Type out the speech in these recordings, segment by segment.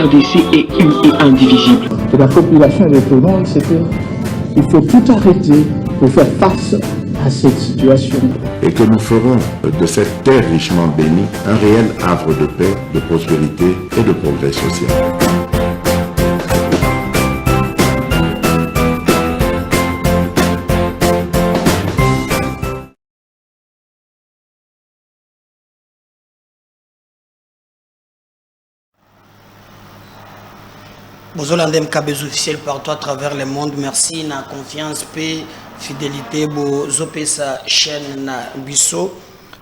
RDC est une et indivisible. Et la population répondante, c'est qu'il faut tout arrêter pour faire face à cette situation. Et que nous ferons de cette terre richement bénie un réel havre de paix, de prospérité et de progrès social. Bozolande Mkabez officiel partout à travers le monde. Merci na confiance, paix, fidélité. Bozopesa chaîne na biso.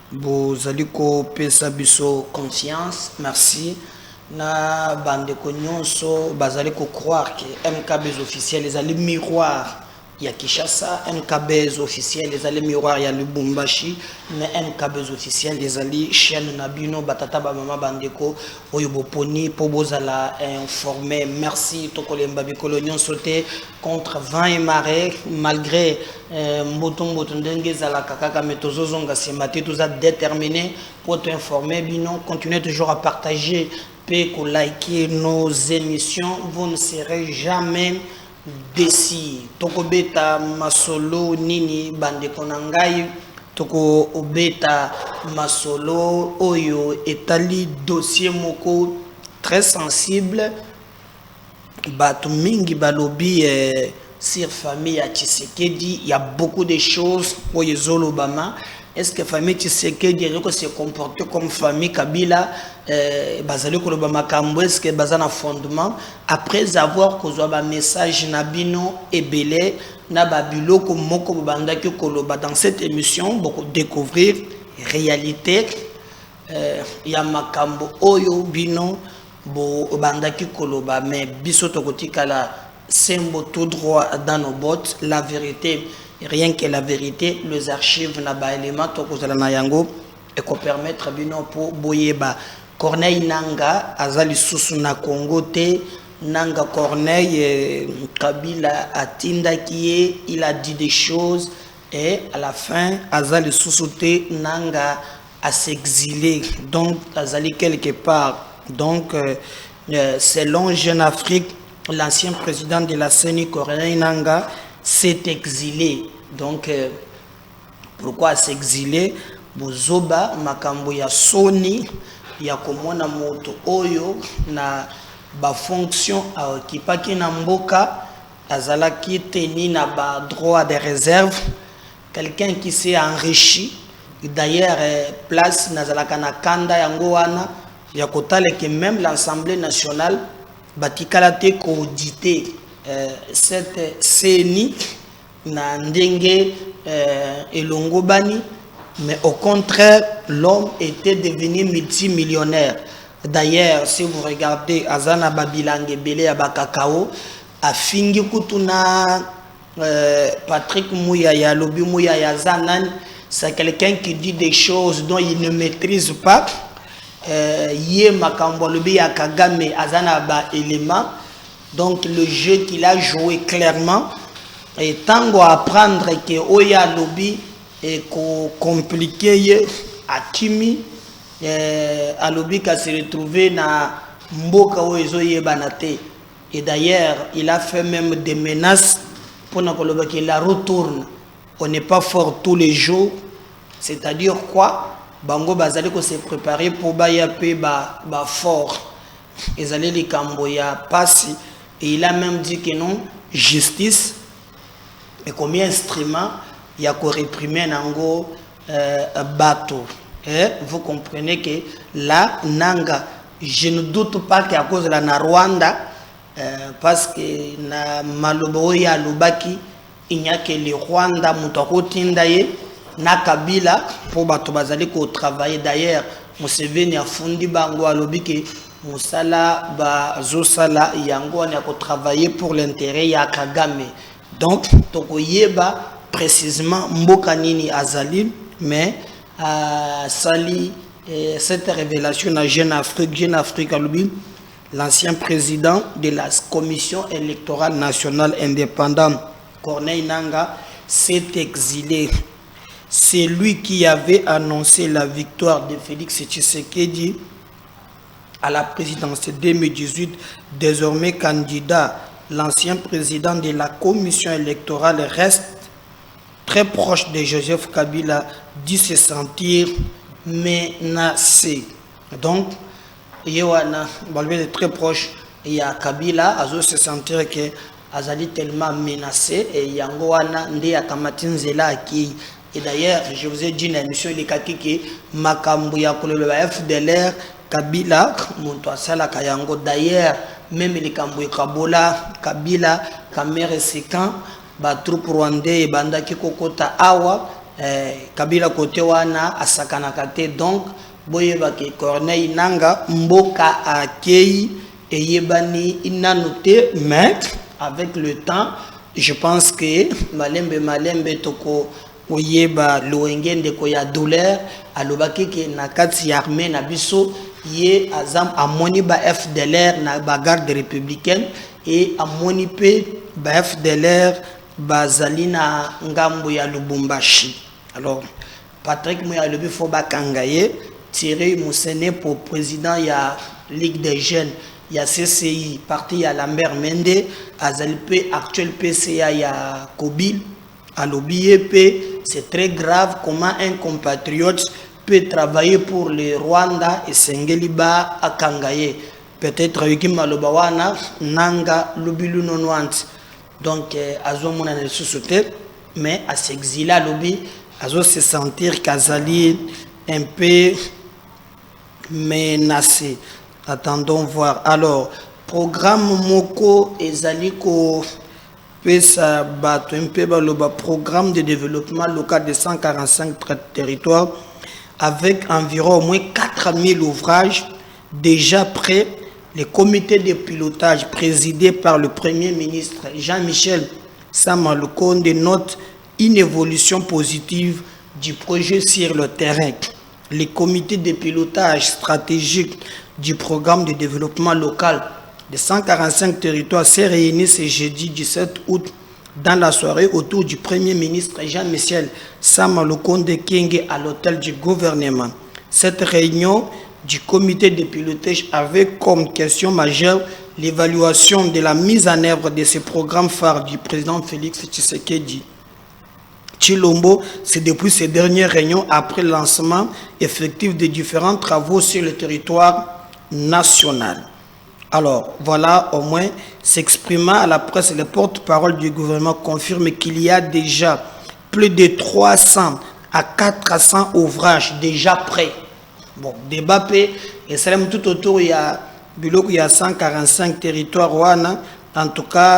Bozaliko pesa biso confiance. Merci. Na bande nyonso bazaliko croire que Mkabez officiel les allés miroir. Il y a Kishasa, MKBZ officiel, les alliés miroirs, il y a Lubumbashi, mais MKBZ officiel, les alliés chaîne Nabino, Batata Bamama Bandeko, Oyoboponi, Pobozala informé. Merci, Tokolemba Bikolonion sauté contre vent et marée, malgré Mboton Dengue Zala Kakaka Metozo Zonga Semate, tout ça déterminé pour t'informer. Bino, continuez toujours à partager, puis liker nos émissions, vous ne serez jamais desi toko beta masolo nini bande konangai toko obeta masolo oyo etali dossier moko très sensible batu mingi balobi sur famille à Tshisekedi. Il y a beaucoup de choses pour les Obama. Est-ce que famille Tshisekedi se comporte comme famille Kabila bazali koloba makambo est-ce que bazana fondement après avoir causé un message nabino ebele na babilo ko moko bandaki koloba dans cette émission beaucoup découvrir réalité ya makambo oyo bino bo bandaki koloba mais biso tokotikala sembo tout droit dans nos bottes la vérité. Rien que la vérité, les archives na ba élément tokozala na yango et ko permettre bino pour boyeba Corneille Nanga azali susu na Congo te Nanga Corneille Kabila atinda qui il a dit des choses et à la fin azali susu te Nanga a s'exiler donc azali quelque part donc selon Jeune Afrique l'ancien président de la CENI Corneille Nanga s'est exilé. Donc, pourquoi s'exiler? Bozoba, makambo ya Sony, ya komona moto oyo na ba fonction a occupaki na mboka, azalaki teni na ba droit de réserve, quelqu'un qui s'est enrichi. D'ailleurs, place nazalaka na kanda yango wana, ya kotale que même l'Assemblée nationale batikala te coauditer cette CENI na ndenge elongobani, mais au contraire l'homme était devenu multimillionnaire. D'ailleurs si vous regardez azana babilange belé ya bakakao afingi kutuna Patrick Mouyaya lobi Mouyaya zanan, c'est quelqu'un qui dit des choses dont il ne maîtrise pas. Yé makambo lobi ya Kagame azana ba élément. Donc le jeu qu'il a joué clairement et tango apprendre que oya lobby est compliqué à Kimi à lobby qu'a se retrouvé na mboka oezoye banate. Et d'ailleurs il a fait même des menaces pour que qu'il la retourne. On n'est pas fort tous les jours, c'est-à-dire quoi bango bazali ko se préparer pour baya pe ba fort ils allaient les camboya passi. Et il a même dit que non, justice, et comme instrument, il y a qu'à réprimer nango bateau. Vous comprenez que là, Nanga, je ne doute pas qu'à cause de la Rwanda, parce que na Maloboya Lubaki, il n'y a que le Rwanda, Moutako Tindaye, na Kabila, pour bateau bazali ko travailler. D'ailleurs, Museveni a fondi bango à l'obiki. Moussala ba zosala yango on a travailler pour l'intérêt ya Kagame. Donc tokoyeba précisément mboka nini azali mais sali cette révélation à Jeune Afrique alubi l'ancien président de la commission électorale nationale indépendante Corneille Nanga s'est exilé. C'est lui qui avait annoncé la victoire de Félix Tshisekedi à la présidence 2018, désormais candidat, l'ancien président de la commission électorale reste très proche de Joseph Kabila, dit se sentir menacé. Donc, il y a très proche, il y a Kabila, à se sentir que Azali tellement menacé, et il y a Ndé Akamatinzela qui. Et d'ailleurs, je vous ai dit dans l'émission, il y a qui Makambuya Koleba FDLR, Kabila, Montouasala Kayango. D'ailleurs, même les Kambuya Kabola, Kabila, Kamere Sekan, Batroupe Rwandais et Bandaki Kokota Awa, Kabila Kotewana, Asakanakate. Donc, Boyebake Corneille Nanga, Mboka Akei, et Yebani Inanote, mais avec le temps, je pense que Malembe Toko. Oyeba loengende ko ya douleur alobaki ke na kati ya armée na biso ye azam amoni ba FDLR na ba garde républicaine et amoni pe ba FDLR bazali na ngambo ya Lubumbashi. Alors Patrick Moya lobi fo ba kangaye Thierry Moussene pour président ya Ligue des jeunes ya CCI parti ya Lambert Mende azali pe actuel PCA ya Kobil à l'OBIEP, c'est très grave comment un compatriote peut travailler pour le Rwanda et Sengeliba à Kangaye. Peut-être avec Malobawana, Nanga, Lubilu Nonwant. Donc, Azo Mona ne se mais à s'exiler à l'Obi, Azo se sentir qu'Azali un peu menacé. Attendons voir. Alors, programme Moko et Zaliko. Le programme de développement local de 145 territoires avec environ au moins 4000 ouvrages déjà prêts. Les comités de pilotage présidés par le Premier ministre Jean-Michel Samalukonde notent une évolution positive du projet sur le terrain. Les comités de pilotage stratégique du programme de développement local de 145 territoires s'est réuni ce jeudi 17 août dans la soirée autour du Premier ministre Jean-Michel Samalukonde Kenge à l'hôtel du gouvernement. Cette réunion du comité de pilotage avait comme question majeure l'évaluation de la mise en œuvre de ce programme phare du président Félix Tshisekedi Tshilombo. C'est depuis ces dernières réunions après le lancement effectif de différents travaux sur le territoire national. Alors, voilà, au moins, s'exprimant à la presse, le porte-parole du gouvernement confirme qu'il y a déjà plus de 300 à 400 ouvrages déjà prêts. Bon, débat et c'est même tout autour, il y a 145 territoires, en tout cas,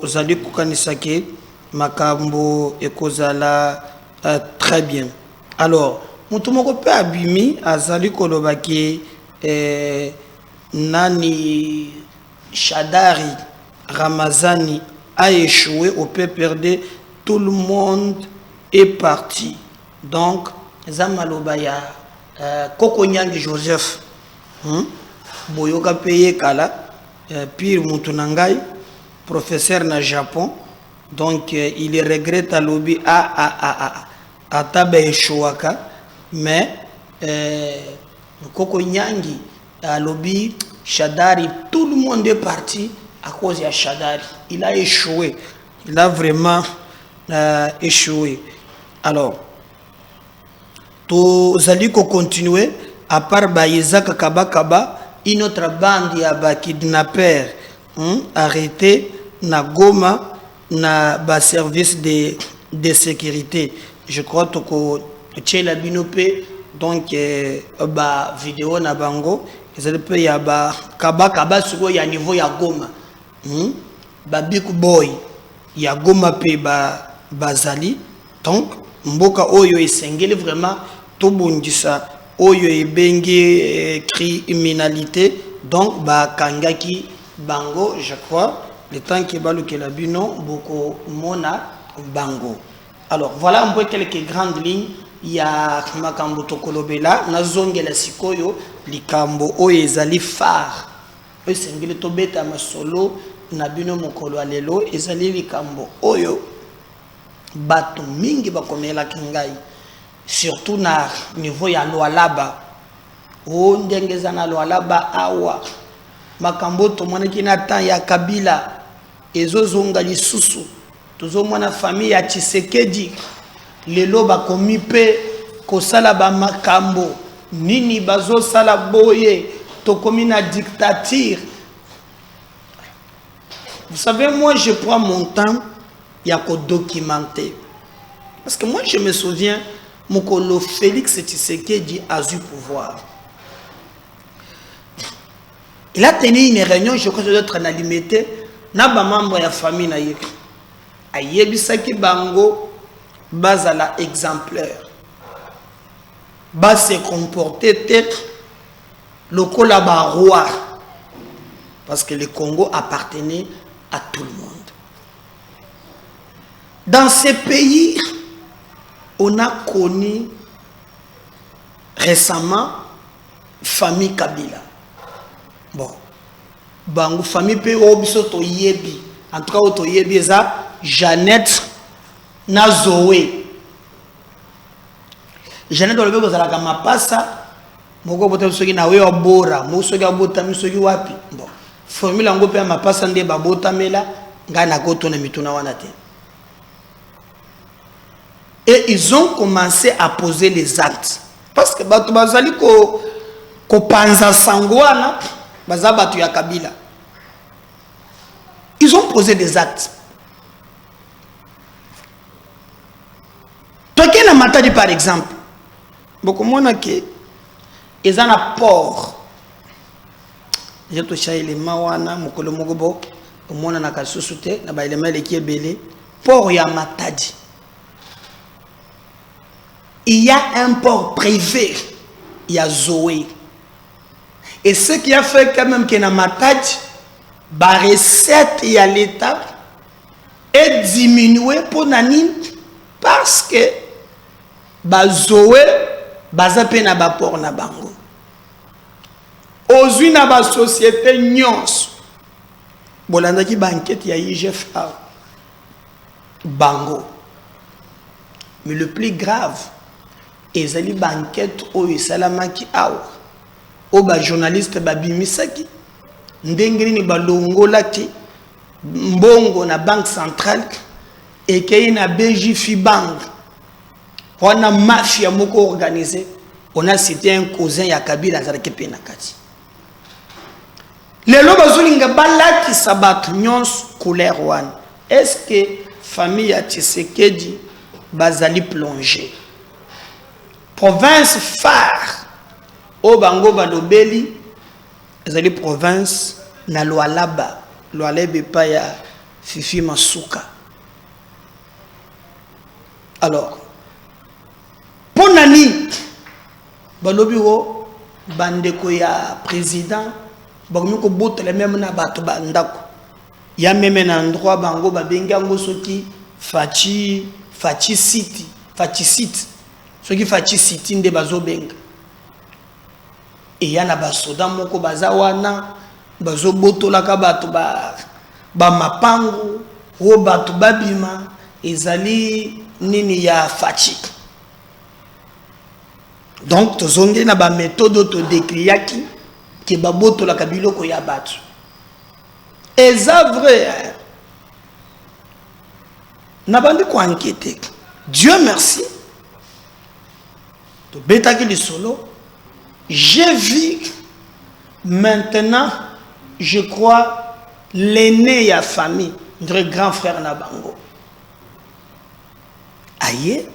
Zali Kukanisake, Makambo et Kozala, très bien. Alors, Moutoumoko peut abîmer à Zali Kolobaki, Nani Shadari Ramazani a échoué au PPRD, tout le monde est parti. Donc, Zamalobaya, Kokonyang Joseph, Boyoka Peye Kala, Pire Moutunangai, professeur na Japon. Donc, il regrette à l'obi à Tabe Chouaka, mais Kokonyangi. À l'obbi, Shadari, tout le monde est parti à cause de Shadari. Il a échoué. Il a vraiment échoué. Alors, tous allez continuer, à part Bayezak Kabakaba, une autre bande a kidnappé, arrêté, na Goma, na service de sécurité. Je crois que tu la binopé, donc, vidéo na bango. Il y a Kaba sugo ya niveau ya Goma. Big boy ya Goma pe bazali. Donc mboka oyo esengeli vraiment to bundisa oyo ebenge criminalité. Donc kangaki bango je crois le temps que baluke la bino boko mona bango. Alors voilà un peu quelques grandes lignes. Il y a Makambo Tokolobela, Nazongela Sikoyo, Likambo Oezali Far. Esengeli Tobeta Masolo, Nabino Mokolo Alelo, Ezali Likambo Oyo, Bato Mingi Bakomela Kingai, surtout na niveau ya Loalaba. o ndengeza na Lualaba awa makambo to monaki na temps ya Kabila ezozonga lisusu tozomona famille ya Tshisekedi lelo bakomi pe kosala ba makambo nini bazo sala boye tokomi na dictature. Vous savez, moi je prends mon temps ya ko documenter parce que moi je me souviens Mokolo Félix Tshisekedi a eu pouvoir. Il a tenu une réunion, je crois que d'autres en alimité, n'a pas membre de la famille naïe. Ayebisaki bango bazala exemplaire. Bas se comporter tête le kolaba roi parce que le Congo appartenait à tout le monde. Dans ces pays, on a connu récemment famille Kabila. Bon, bango famille pe obiso to yebi. En tout cas, to yebi eza Jeannette na Zoé. Jeannette olebe ko zalaka mapasa moko bote soki na we obora, mo soki abota mi soki wapi. Bon, formule ngo pe mapasa nde babota mela ngana ko tona mituna wana te. Et ils ont commencé à poser les actes. Parce que batu bazali ko panza sangwana bazabatu ya Kabila. Ils ont posé des actes. Toké na matadi par exemple. Boko mona ke ezana port. Je to chaile mawana mokolo mogobo mona na kasusute na ba elema leki ebele port ya Matadi. Il y a un port privé, il y a Zoé. Et ce qui a fait quand même que na Matadi, la recette y a l'État est diminuée pour Nanine parce que Zoé, bazape na ba port na bango. Ozui na ba société nyons. Bolanda ki banquette ya IGFA bango. Mais le plus grave, ezali banquette oyo salamaki awa o ba journaliste babimisaki ndengeni ni balongolaki mbongo na banque centrale ekei na BJF bank wana mafia moko organisé. On a cité un cousin ya Kabila azalaki pe na kati lelo bazulinga balaki sabat nyons couleur wana. Est-ce que famille ya Tshisekedi bazali plongé province phare au bango balobeli ezali province na Lualaba pa ya Fifi Masuka. Alors pour nani balobi wo bandeko ya président bakomi ko botela même na bato bandako ya même na endroit bango babenga ngo soki Fachi City soki Fachi City nde bazobenga e yana basoda moko bazawana bazobotola ka bato ba mapango o bato babima ezali nini ya Fachi. Donc tozongi na ba méthode to décriaki ke babotola ka biloko ya bato. Eza vrai na bandi ko enquêter. Dieu merci. To betaki li solo. J'ai vu maintenant, je crois, l'aîné ya famille, notre grand frère Nabango. Aye,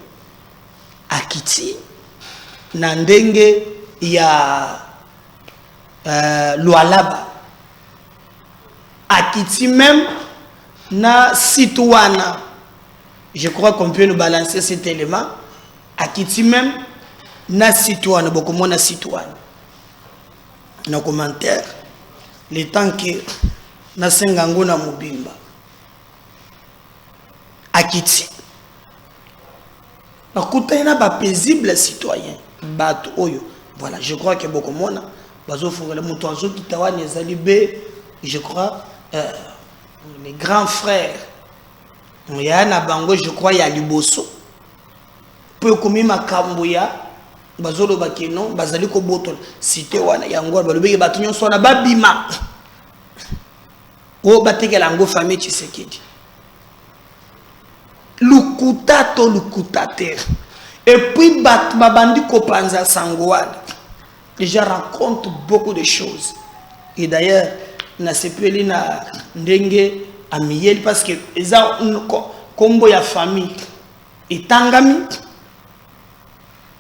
Akiti, Nandenge ya Lualaba. Akiti même, na Situana. Je crois qu'on peut nous balancer cet élément. Akiti même, na Situana, beaucoup moins na Situana. Nos commentaires, le temps que na Sengango na Mubimba. Akiti. Nakuta yana ba paisible citoyen. Bato oyo. Voilà, je crois que beaucoup moins bazo fongela muto azo kitawani ezali be, je crois les grands frères. Ya na bango je crois ya liboso. Peu komi makambo ya bazolo bakeno bazali ko botol cité wana yango balobeki bato nyonso na babima o batekela ngo famille Tshisekedi lukuta to lukuta terre et puis babandi ko panza sangwana déjà raconte beaucoup de choses et d'ailleurs na sepeli na ndenge amiel parce que eza kombo ya famille etangami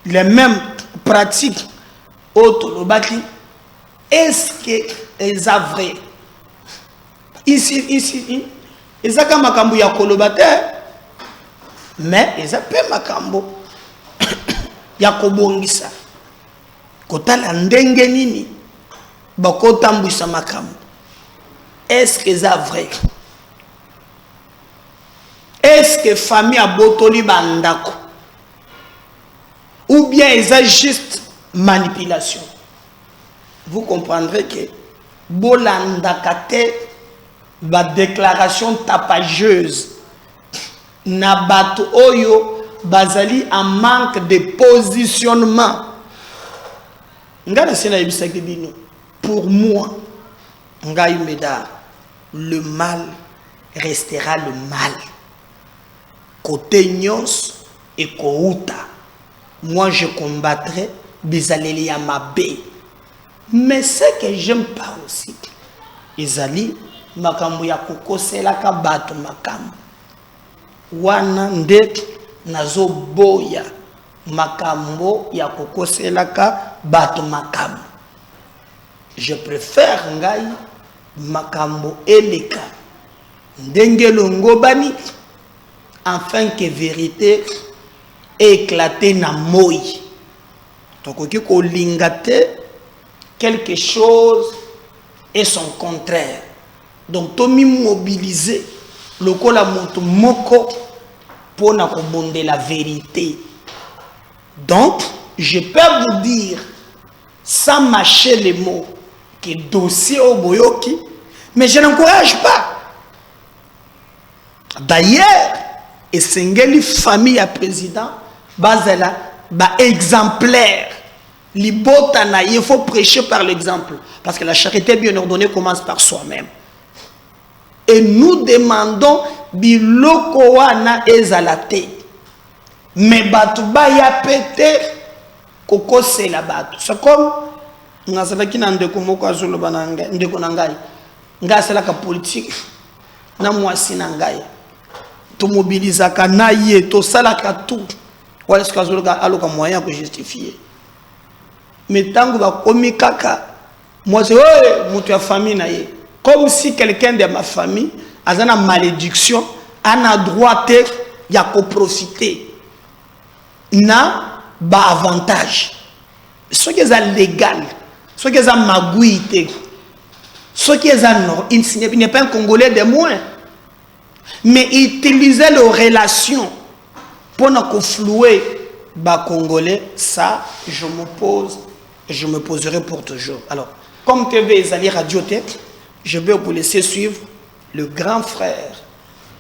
les mêmes pratiques autres est-ce que eza vrai ici eza ka makambo ya kolobate mais eza pe makambo ya kobongisa kotala ndenge nini bakotambwisa makambo. Est-ce que c'est vrai? Est-ce que famille a botoli bandako? Ou bien c'est juste manipulation? Vous comprendrez que bolandakate ba déclaration tapageuse na bato oyo bazali en manque de positionnement. Pour moi, le mal restera le mal. Côté Nyons et Kouta, moi je combattrai Bizaleli Yamabe. Mais ce que j'aime pas aussi, Izali, makambo ya kokosela ka bato makambo. Wana ndet nazo boya makambo ya kokosela ka bato makambo. Je préfère ngai makambo eleka ndenge longo bani afin que vérité éclater na moi. Tokoki ko lingate quelque chose et son contraire. Donc tomi mobiliser lokola moto moko pour na kobonde la vérité. Donc je peux vous dire sans mâcher les mots que dossier au boyoki, mais je n'encourage pas. D'ailleurs, et sengeli famille à président bazela ba exemplaire. Libotana, il faut prêcher par l'exemple. Parce que la charité bien ordonnée commence par soi-même. Et nous demandons biloko wana ezalate. Mais batuba ya pété koko c'est la batu. C'est comme ngazalaki na ndeko moko azolo bananga ndeko nangai. Ngasala ka politique na mwasi nangai. To mobilisaka na ye to salaka tout. Wala ce azolo ka aloka moyen pour justifier. Mais tant que kaka, moi c'est mon famille na ye. Comme si quelqu'un de ma famille a une malédiction, a droit de profiter. Na ba avantage. Ce qui est légal, ce qui est magouité, ce qui est non, il n'est pas un Congolais de moins. Mais utiliser les relations pour nous flouer ba Congolais, ça je m'oppose. Je me poserai pour toujours. Alors, comme TV Ezali Radiotech, je vais vous laisser suivre le grand frère.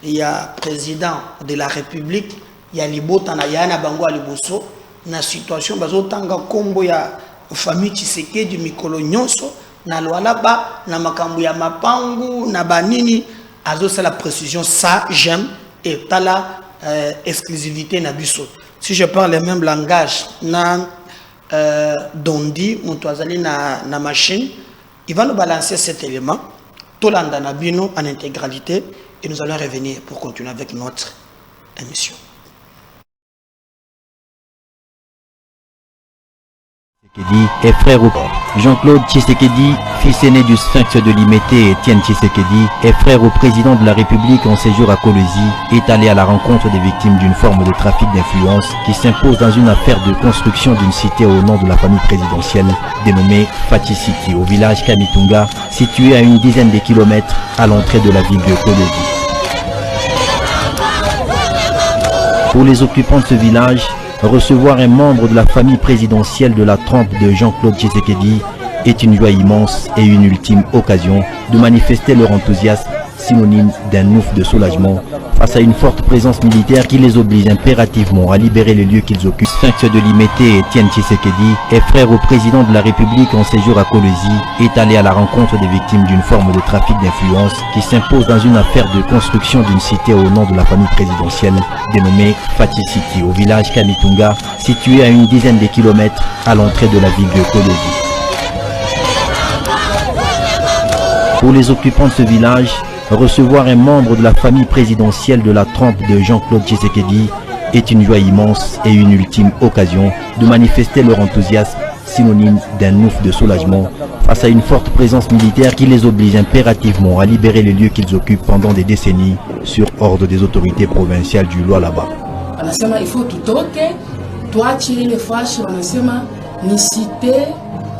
Il y a président de la République, il y a Libotana, il y a Nabango Aliboso, na situation bazotanga kombo ya famille Tshisekedi mikolo nyonso na loalaba na makambo ya mapangu na banini azo c'est la précision ça j'aime et t'as la exclusivité na biso. Si je parle le même langage na Dondi, Moutouazali na machine, il va nous balancer cet élément, Tolanda Nabino en intégralité, et nous allons revenir pour continuer avec notre émission. Et frère au Jean-Claude Tshisekedi, fils aîné du sphinx de Limete, Étienne Tshisekedi, est frère au président de la République en séjour à Kolwezi, est allé à la rencontre des victimes d'une forme de trafic d'influence qui s'impose dans une affaire de construction d'une cité au nom de la famille présidentielle dénommée Fati City, au village Kamitunga, situé à une dizaine de kilomètres à l'entrée de la ville de Kolwezi. Pour les occupants de ce village, recevoir un membre de la famille présidentielle de la trempe de Jean-Claude Tshisekedi est une joie immense et une ultime occasion de manifester leur enthousiasme, synonyme d'un ouf de soulagement face à une forte présence militaire qui les oblige impérativement à libérer les lieux qu'ils occupent. Sphinx de Limete Etienne Tshisekedi est frère au président de la République en séjour à Kolwezi, est allé à la rencontre des victimes d'une forme de trafic d'influence qui s'impose dans une affaire de construction d'une cité au nom de la famille présidentielle dénommée Fati City au village Kamitunga, situé à une dizaine de kilomètres à l'entrée de la ville de Kolwezi. Pour les occupants de ce village, recevoir un membre de la famille présidentielle de la trempe de Jean-Claude Tshisekedi est une joie immense et une ultime occasion de manifester leur enthousiasme, synonyme d'un ouf de soulagement face à une forte présence militaire qui les oblige impérativement à libérer les lieux qu'ils occupent pendant des décennies sur ordre des autorités provinciales du Lualaba. Il faut tout toquer, toi tirer les fâches, ni cité,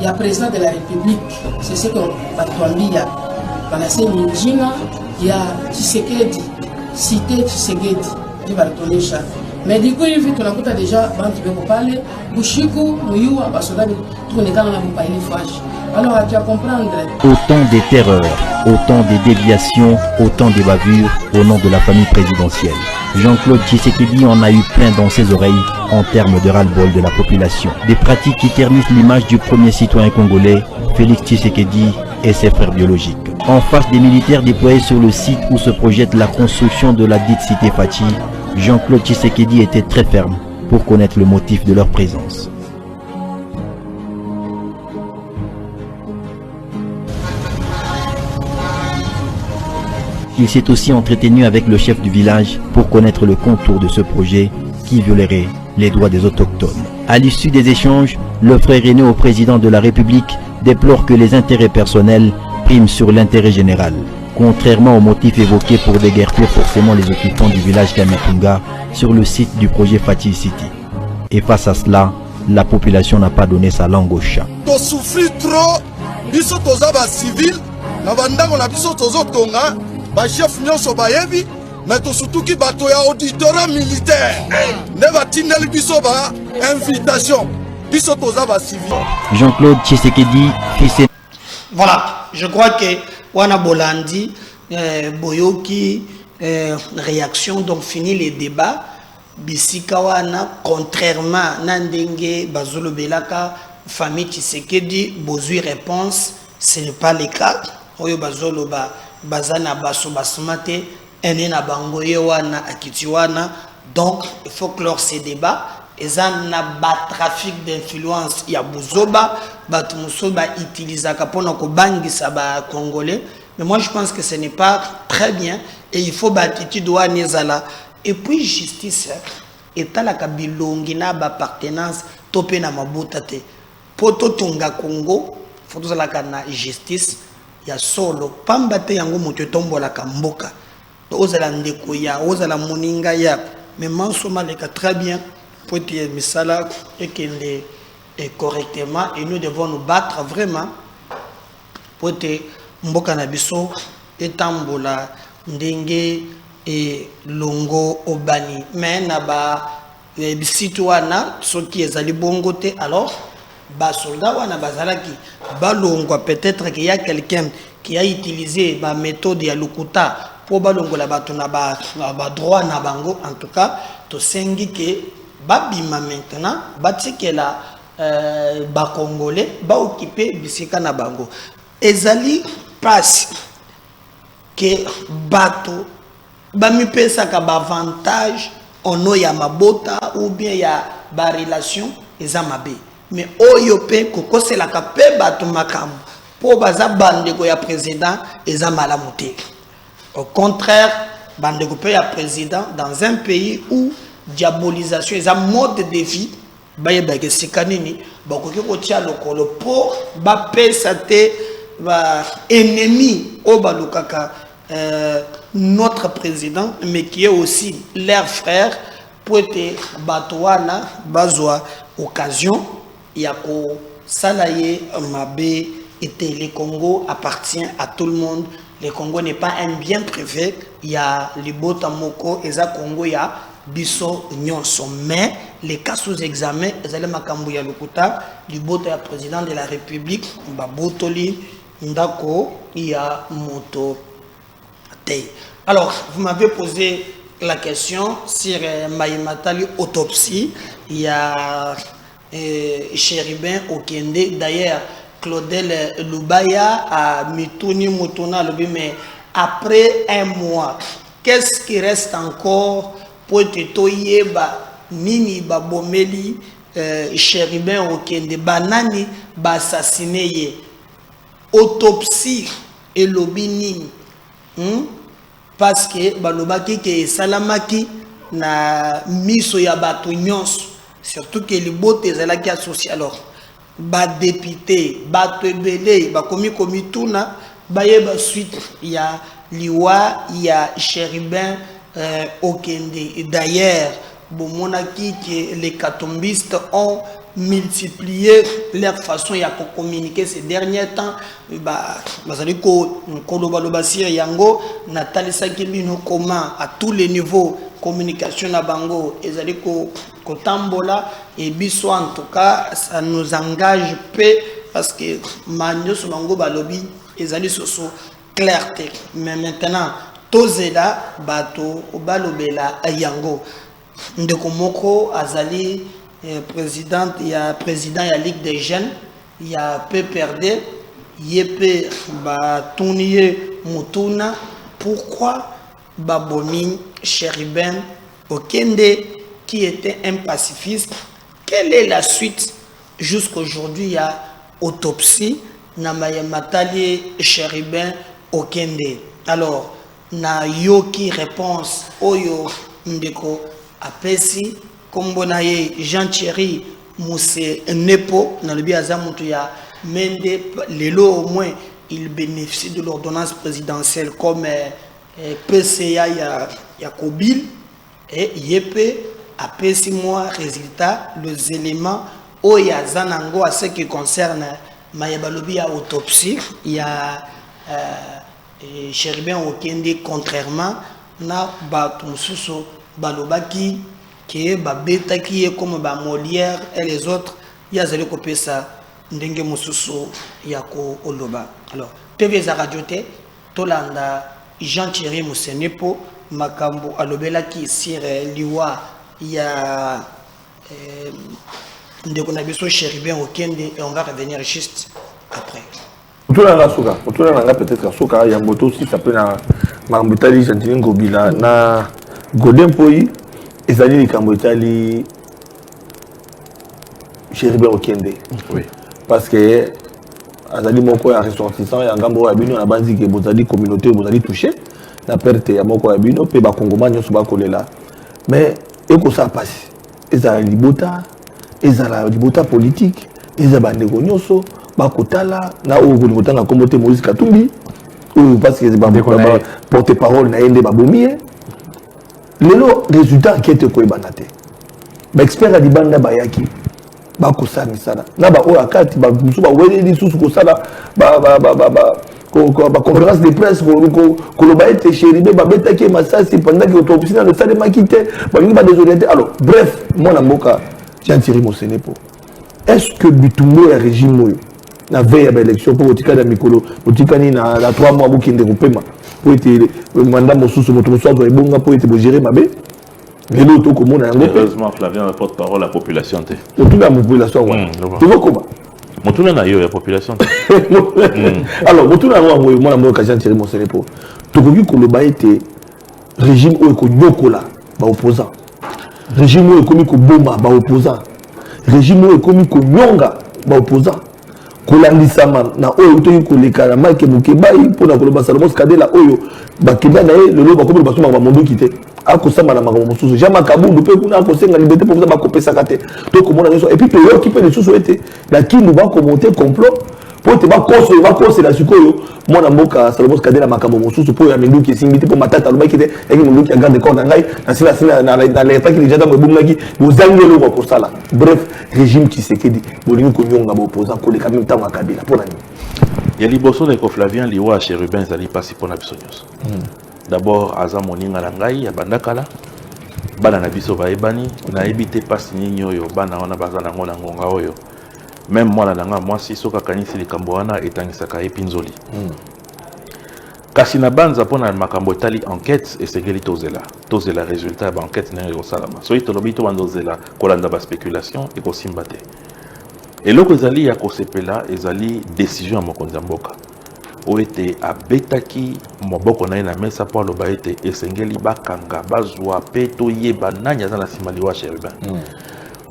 il y a président de la République, c'est ce qu'on va dire. Il y a Tshisekedi, cité Tshisekedi, du Bartonesha. Mais du coup, il faut qu'on a déjà, quand tu veux parler, Bouchikou, Mouyou, Basoda, tout le temps, on a parlé fâche. Alors, tu vas comprendre. Autant des terreurs, autant des déviations, autant des bavures au nom de la famille présidentielle. Jean-Claude Tshisekedi en a eu plein dans ses oreilles en termes de ras-le-bol de la population. Des pratiques qui ternissent l'image du premier citoyen congolais, Félix Tshisekedi et ses frères biologiques. En face des militaires déployés sur le site où se projette la construction de la dite cité Fati, Jean-Claude Tshisekedi était très ferme pour connaître le motif de leur présence. Il s'est aussi entretenu avec le chef du village pour connaître le contour de ce projet qui violerait les droits des autochtones. À l'issue des échanges, le frère aîné au président de la République déplore que les intérêts personnels priment sur l'intérêt général, contrairement aux motifs évoqués pour déguerpir forcément les occupants du village Kamitunga sur le site du projet Fati City. Et face à cela, la population n'a pas donné sa langue au chat. On souffre trop, biso tozaba civil, na bandango na biso tozotonga, ba chef nyonso bayebi, mais to surtout ki bato ya auditorat militaire. Ne ba tinel biso ba invitation. Biso tozaba civil. Jean-Claude Tshisekedi, fils. Voilà, je crois que Wana Bolandi, Boyoki, réaction, donc fini les débats. Bisika Wana, contrairement Nandenge, Bazolo Belaka, famille Tshisekedi, Bozui réponse, ce n'est pas le cas. Oyo Bazolo Bazana Baso Basmate, Enena Bangoye Wana, Akiti Wana. Donc, il faut clore ces débats. Et ça n'a pas trafic d'influence. Il y a Bouzoba, Batumusoba utilise Kapona Kobangi Saba Congolais. Mais moi je pense que ce n'est pas très bien. Et il faut battre Douanezala. Et puis justice, état la Kabilongina appartenance, topé na mabutate. Poto Tonga Congo, faut que la justice, il y a solo. Pambate yango mototombo la Kamboka. Ozala ndeko ya, ozala moninga ya. Mais Mansoma leka très bien. Pour dire misala et qu'il est correctement et nous devons nous battre vraiment pour dire mboka na biso etambola ndenge et longo obani mais na ba bisito wana soki ezali bongo te alors ba soldat wana bazalaki balongwa peut-être qu'il y a quelqu'un qui a utilisé ma méthode ya lukuta pour balongo la bato na ba droit na bango en tout cas to sengi que Babima maintenant, batikela ba Congolais, ba occupé bisika na bango. Ezali passe que bato ba mi pesa ka ba avantage ono ya mabota ou bien ya ba relation ezamabe. Mais oyope koko c'est la kapé bato makambo po baza bandeko ya président ezamala moté. Au contraire, bandeko pe ya président dans un pays où diabolisation et un mode de vie bayebake sikanini bakoki kotia lokolo pour bapesa te ba ennemi o balukaka notre président mais qui est aussi leur frère pour être batouana bazwa occasion ya ko salaye mabe et le Congo appartient à tout le monde. Le Congo n'est pas un bien privé, il y a les Botamoko et za Congo ya biso nyonso, mais les cas sous examen ezali makambo ya lokuta liboto ya président de la République babotoli ndako ya moto te. Alors vous m'avez posé la question sur Maïmatali autopsie. Il y a Chéribin Okende. D'ailleurs, Claudel Lubaya a Mitouni Moutouna, mais après un mois, qu'est-ce qui reste encore pour te toyeba nini babomeli Chéribin Okende banani ba assassiné autopsie et lobby nini parce que balobaki ke salamaki na miso ya bato nyonso surtout que les bottes ezalaki associé alors ba député bato ebele ba komi tuna bayeba suite ya liwa ya Chéribin Okende. Et d'ailleurs bomonaki que les catombistes ont multiplié leur façon de communiquer ces derniers temps. Bazali ko kolobaloba sir yango natali sakibino comment à tous les niveaux communication na bango ezali ko tambola et biso en tout cas ça nous engage peu parce que manyo so bango balobi ezali soso clarté mais maintenant tozela bato balobela yango ndeko moko azali président il y a Ligue des jeunes il y a PPRD yepe ba tuniye mutuna pourquoi babomi Chéribin Okende qui était un pacifiste. Quelle est la suite jusqu'aujourd'hui? Il y a autopsie na Maïmatali Chéribin Okende. Alors na yoki réponse oyo ndeko apesi kombonaye Jean-Thierry Mousse Nepo na lebi azamutu ya mende lelo au moins il bénéficie de l'ordonnance présidentielle comme PCA ya Kobil et yepe apesi moi résultat les éléments oya zanango à ce qui concerne mayabalobi ya autopsie il y a Chéribin Okende contrairement na bato mususu balobaki que babeta qui est comme ba Molière et les autres yazali ko pesa ndenge mususu ya ko oloba. Alors TVza radio te tolanda Jean-Thierry Mousse Nepo makambo alobela ki sur liwa ya ndeko na biso Chéribin Okende et on va revenir juste après. Autour peut-être Soka Yamboto si ça peut na Mambutali Jean-Thierry Ngobila na Godin Poyi ezali likambotali Chéribin Okende. Oui. Parce que azali moko ya ressortissant ya ngambo ya bino na banzi ke bozali communauté bozali touché na perte ya moko ya bino pe ba kongomani nyonso ba kolela. Mais eko ça passe. Ezali libota politique, ezali bandeko nyonso ba kotala na o ko libota kombote Moïse Katumbi ou parce que ba porte-parole na yende ba bomie. Lelo résultat qui était quoi banate ba expert di banda bayaki ba kusana misala na ba o akati ba musu ba wele di susu kusala ba conférence de presse ko lo ba été Chéribin ba betaki masasi pendant que autopsie na le sale makité ba ngi ba désorienté. Alors bref moi na mboka Jean-Thierry Mousse Nepo est-ce que bitumbo ya régime moyo na veille à l'élection pour otika da mikolo otika ni na 3 mois bokinde kopema pour être mandat mosusu moto mosusu azo ebonga pour être gérer mabe lelo to komona yango heureusement Flavien porte parole la population te toute la population tu vois comment motuna na yo ya population alors motuna na moi mona mo ka Jean-Thierry Mousse Nepo tokoki koloba ete régime oyo ko nyokola ba opposant régime oyo komi ko bomba ba opposant régime oyo komi ko nyonga ba opposant kolandisama na oyo toyi koleka na Mike Mukebai pona koloba Salomon Kadela oyo bakenda na ye lelo bakomi basoma ba mondo kité akosamba na makambo mosusu jama kabundu pe kuna akosenga liberté pour ba kopesa kate to komona nyonso et puis to yo kipe lisusu ete la kindu ba commenter complot pour te ba koso la sikoyo mona mboka Salomon Kadela makambo mosusu po ya minduki esingiti po matata loba kité eki minduki ya garde corps na ngai na sila na l'état qui déjà dans bungaki bozangelo ko kosala. Bref régime Tshisekedi bolingi ko nyonga ba opposant ko le quand même temps Kabila pour nani ya liboso de Flavien liwa Chéribin zali pasi pona biso nyonso. D'abord aza moninga na ngai ya bandakala bana na biso baebani na ebité pasi nyinyo yo bana wana bazana ngona ngonga oyo même moi na nga moi si soka kanisi likambo wana etangisaka epinzoli. kasi na banza pona makambo etali enquête esengeli tozela résultat ya enquête ndenge ekosalama soki tolobi tobandozela kolanda baspéculation ekosimba te eloko ezali ya kosepela ezali décision ya mokonzi ya mboka oyo ete abetaki maboko na ye na mesa mpo aloba ete esengeli bakanga bazwa mpe toyeba nani aza na nsima liwa Cherubin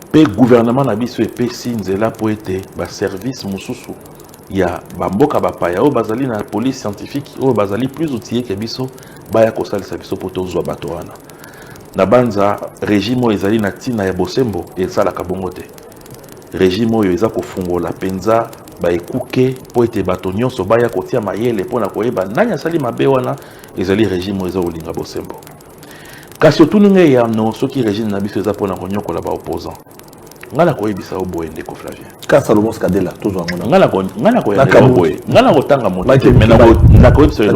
mpe gouvernement na biso epesi nzela mpo ete baservice mosusu ya bamboka bapaya oyo bazali na police scientifique oyo bazali plus outillé ke biso baya kosalisa biso mpo tozwa bato wana na banza régime oyo ezali na ntina ya bosembo esalaka bongo te régime oyo eza kofungola mpenza baekuke mpo ete bato nyonso baya kotia mayele mpona koyeba nani asali mabe wana ezali régime oyo eza kolinga bosembo kasi otuni ngai yano soki régime na biso eza mpona konyokola baopposant nga na koyebisa yo boye ndeko Flavien ka Salomon Skadela tozwa ngona nga na koyebisa yo boye nga na kotanga moto mais na koyebisa yo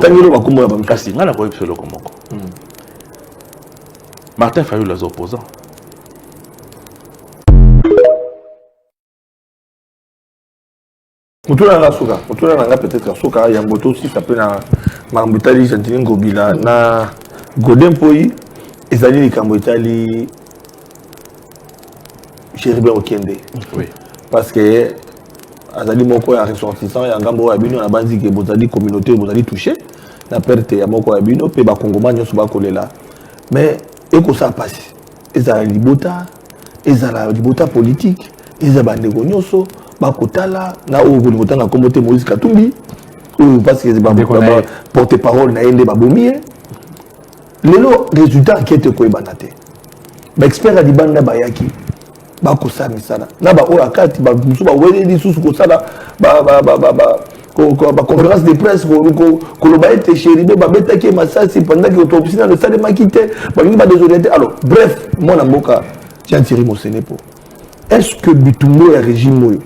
kasi nga na koyebisa yo eloko moko Martin Fayulu aza opposant mutuna nga peut-être suka yango to si ça peut na mambitali Gentile Ngobila na Godin Poyi ezali likambo etali Cherubin Okende. Oui. Parce que azali moko ya ressortissant ya ngambo ya bino na banzi ke bozali communauté bozali touché na perte ya moko ya bino pe ba kongoma nyoso ba kolela. Mais eko ça passe. Ezala libota politique, ezala bandeko nyoso ba kotala na o ko ngotanga kombote Moïse Katumbi ou parce que ba porte-parole na ende ba bomie. Lelo résultat qui était ko banate. Ba expert a dibanda bayaki. Ba kosa misala na ba oya kati ba musu ba wele susu kosala ba conférence de presse ko lo ba ete Cherubin ba betaki masasi pendant que autopsie na le stade makite ba ngi ba désorienté. Alors bref mon mboka Jean-Thierry Mosenepo est-ce que bitumbo ya régime moyo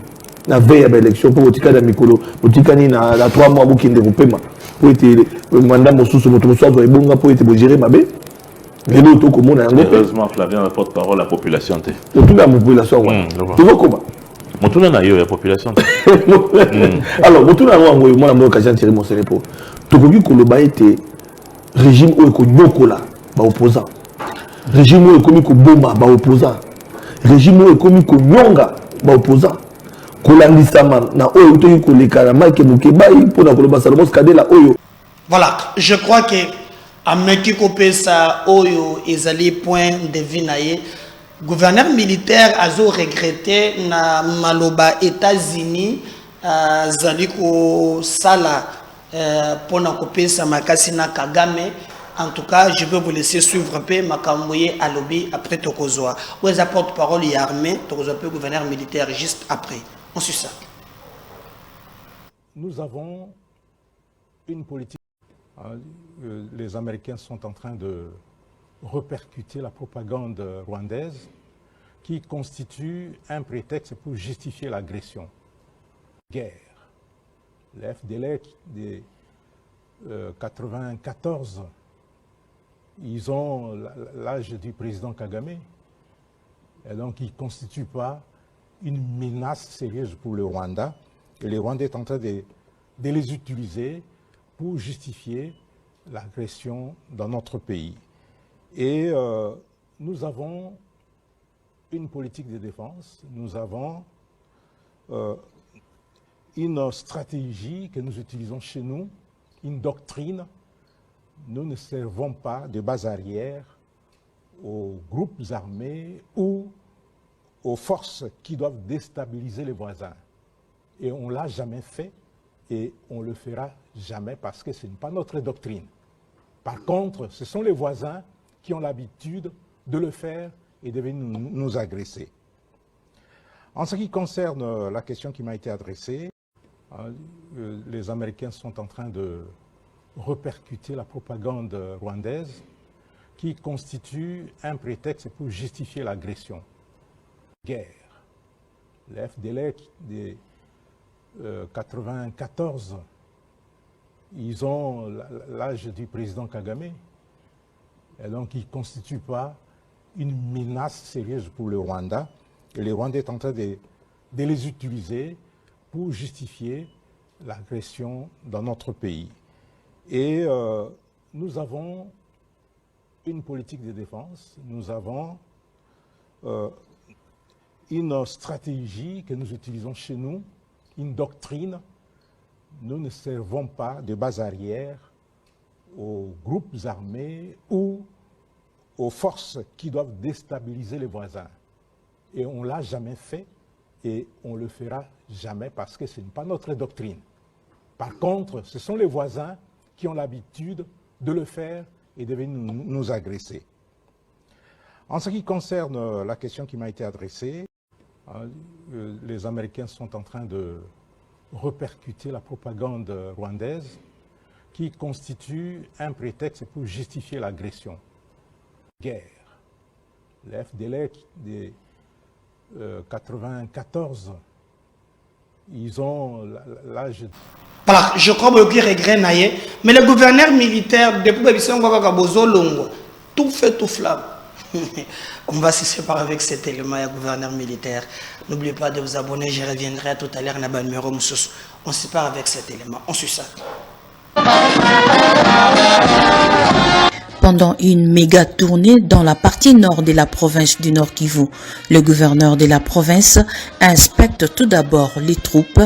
na veille ya élection pour botika na mikolo botikani na 3 mois bokinde kopema pour ete mandat mosusu moto mosusu azwa ebonga pour ete bogérer mabe. Heureusement, Flavien, la porte-parole la population. Toute la population. Tu vois comment? Moutuna na yo la population. Alors, Moutuna na yo moi na occasion tirer mon cérépo. Tokoki koloba ete régime oyo ko nyokola ba opposant. Régime oyo komi ko bomba ba opposant. Régime oyo komi ko nyonga ba opposant. Kolandisama na oyo toki koleka na make mukebai pona koloba Salomon Skadela oyo. Voilà, je crois que ameki kopesa oyo ezali point de vue na ye gouverneur militaire azo regretté na maloba États-Unis zali ko sala pona kopesa makasi na Kagame. En tout cas, je vais vous laisser suivre un peu makamboye à lobby après tokozwa ou les porte-parole et armée tokozwa peu gouverneur militaire juste après. On suit ça. Nous avons une politique. Les Américains sont en train de repercuter la propagande rwandaise qui constitue un prétexte pour justifier l'agression. Guerre. Le FDLR de 94, ils ont l'âge du président Kagame, et donc ils ne constituent pas une menace sérieuse pour le Rwanda. Et le Rwanda est en train de les utiliser pour justifier l'agression dans notre pays. Et nous avons une politique de défense, nous avons une stratégie que nous utilisons chez nous, une doctrine. Nous ne servons pas de base arrière aux groupes armés ou aux forces qui doivent déstabiliser les voisins. Et on ne l'a jamais fait. Et on ne le fera jamais parce que ce n'est pas notre doctrine. Par contre, ce sont les voisins qui ont l'habitude de le faire et de venir nous agresser. En ce qui concerne la question qui m'a été adressée, les Américains sont en train de repercuter la propagande rwandaise qui constitue un prétexte pour justifier l'agression. Guerre. Le FDLR de 94, ils ont l'âge du président Kagame, et donc ils ne constituent pas une menace sérieuse pour le Rwanda. Et le Rwanda est en train de les utiliser pour justifier l'agression dans notre pays. Et nous avons une politique de défense, nous avons une stratégie que nous utilisons chez nous, une doctrine. Nous ne servons pas de base arrière aux groupes armés ou aux forces qui doivent déstabiliser les voisins. Et on ne l'a jamais fait et on ne le fera jamais parce que ce n'est pas notre doctrine. Par contre, ce sont les voisins qui ont l'habitude de le faire et de venir nous agresser. En ce qui concerne la question qui m'a été adressée, les Américains sont en train de repercuter la propagande rwandaise qui constitue un prétexte pour justifier l'agression. Guerre. Le FDLR de 94, ils ont l'âge... Voilà, je crois que le regret naïe, mais le gouverneur militaire, depuis que tout fait tout flamme. On va se séparer avec cet élément, le gouverneur militaire. N'oubliez pas de vous abonner, je reviendrai tout à l'heure dans le numéro. On se sépare avec cet élément. On suit ça. Pendant une méga tournée dans la partie nord de la province du Nord Kivu, le gouverneur de la province inspecte tout d'abord les troupes,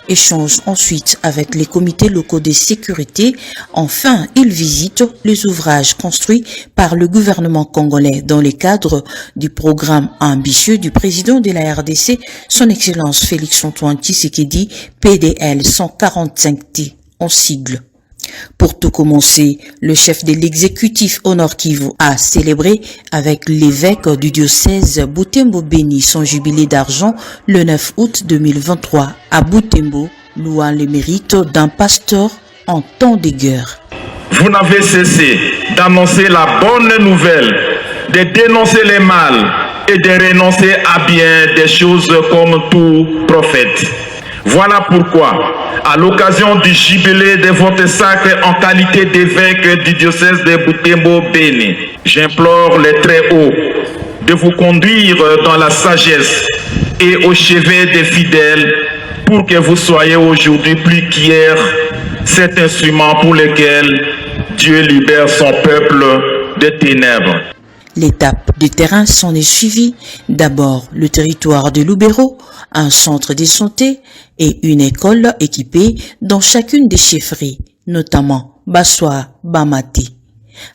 échange ensuite avec les comités locaux de sécurité. Enfin, il visite les ouvrages construits par le gouvernement congolais dans le cadre du programme ambitieux du président de la RDC, son Excellence Félix-Antoine Tshisekedi, PDL 145T en sigle. Pour tout commencer, le chef de l'exécutif au Nord Kivu a célébré avec l'évêque du diocèse Butembo Béni son jubilé d'argent le 9 août 2023 à Butembo, louant les mérites d'un pasteur en temps de guerre. Vous n'avez cessé d'annoncer la bonne nouvelle, de dénoncer les mal et de renoncer à bien des choses comme tout prophète. Voilà pourquoi, à l'occasion du jubilé de votre sacre en qualité d'évêque du diocèse de Butembo Béni, j'implore les très hauts de vous conduire dans la sagesse et au chevet des fidèles pour que vous soyez aujourd'hui plus qu'hier cet instrument pour lequel Dieu libère son peuple des ténèbres. L'étape de terrain s'en est suivie. D'abord, le territoire de Lubero, un centre de santé et une école équipée dans chacune des chefferies, notamment Bassoa, Bamati,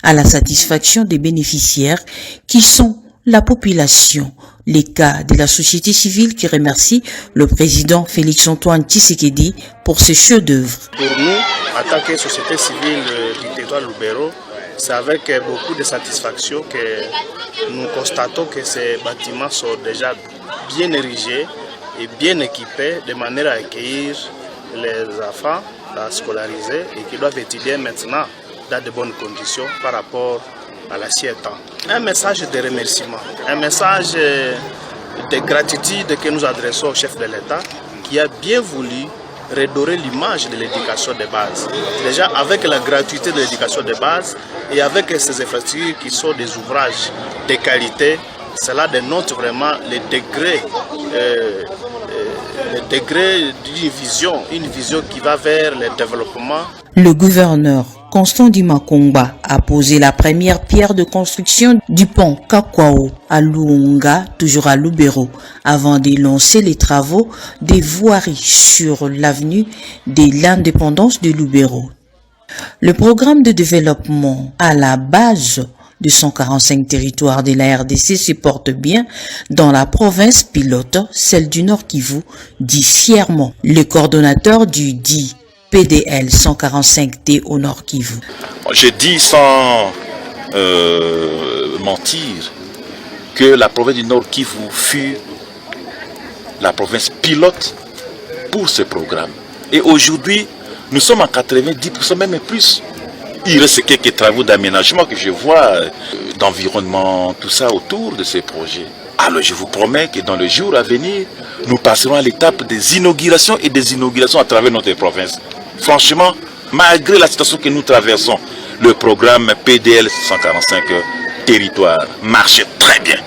à la satisfaction des bénéficiaires qui sont la population. Les cas de la société civile qui remercie le président Félix-Antoine Tshisekedi pour ses chefs-d'œuvre. Pour nous, en tant que société civile du territoire Lubero, c'est avec beaucoup de satisfaction que nous constatons que ces bâtiments sont déjà bien érigés et bien équipés de manière à accueillir les enfants, à scolariser et qui doivent étudier maintenant dans de bonnes conditions par rapport à l'ancien temps. Un message de remerciement, un message de gratitude que nous adressons au chef de l'État qui a bien voulu redorer l'image de l'éducation de base. Déjà avec la gratuité de l'éducation de base et avec ces infrastructures qui sont des ouvrages de qualité, cela dénote vraiment le degré d'une vision qui va vers le développement. Le gouverneur Constant Dimakomba a posé la première pierre de construction du pont Kakwao à Luonga, toujours à Lubero, avant de lancer les travaux des voiries sur l'avenue de l'indépendance de Lubero. Le programme de développement à la base de 145 territoires de la RDC se porte bien dans la province pilote, celle du Nord Kivu, dit fièrement le coordonnateur du dit PDL 145T au Nord Kivu. Je dis sans mentir que la province du Nord Kivu fut la province pilote pour ce programme. Et aujourd'hui, nous sommes à 90%, même plus. Il reste quelques travaux d'aménagement que je vois, d'environnement, tout ça autour de ces projets. Alors je vous promets que dans le jour à venir, nous passerons à l'étape des inaugurations et des inaugurations à travers notre province. Franchement, malgré la situation que nous traversons, le programme PDL 145 territoire marche très bien.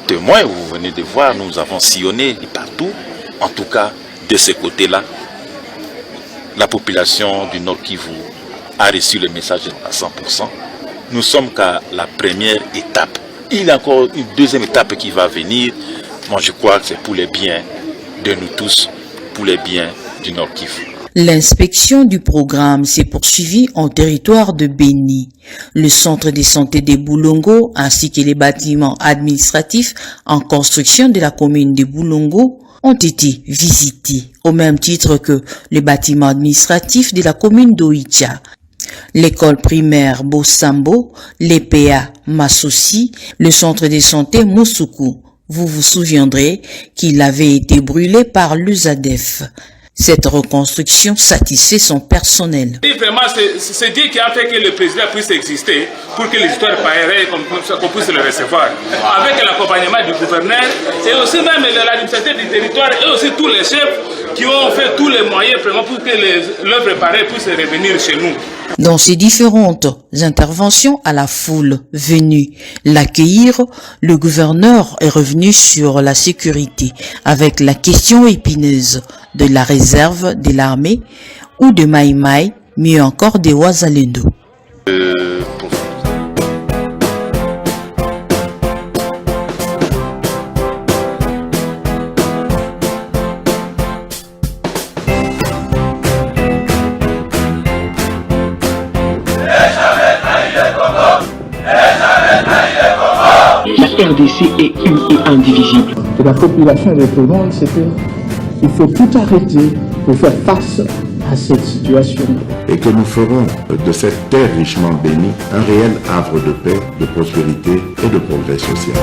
Témoin, vous venez de voir, nous avons sillonné partout, en tout cas de ce côté-là. la population du Nord Kivu a reçu le message à 100%. Nous sommes qu'à la première étape. Il y a encore une deuxième étape qui va venir. Moi, je crois que c'est pour les biens de nous tous, pour les biens du Nord Kivu. L'inspection du programme s'est poursuivie en territoire de Béni. Le centre de santé de Boulongo ainsi que les bâtiments administratifs en construction de la commune de Boulongo ont été visités, au même titre que les bâtiments administratifs de la commune d'Oicha. L'école primaire Bosambo, l'EPA Massoussi, le centre de santé Moussoukou. Vous vous souviendrez qu'il avait été brûlé par l'USADEF. Cette reconstruction satisfait son personnel. Et vraiment, c'est Dieu qui a fait que le président puisse exister pour que l'histoire pareille qu'on puisse le recevoir. Avec l'accompagnement du gouverneur et aussi même l'administrateur du territoire et aussi tous les chefs qui ont fait tous les moyens vraiment pour que l'œuvre pareille puisse revenir chez nous. Dans ces différentes interventions à la foule venue l'accueillir, le gouverneur est revenu sur la sécurité avec la question épineuse de la réserve de l'armée ou de Mai Mai, mieux encore des Wazalendo. La RDC est une et indivisible. Et la population répondante, c'est qu'il faut tout arrêter pour faire face à cette situation. Et que nous ferons de cette terre richement bénie un réel havre de paix, de prospérité et de progrès social.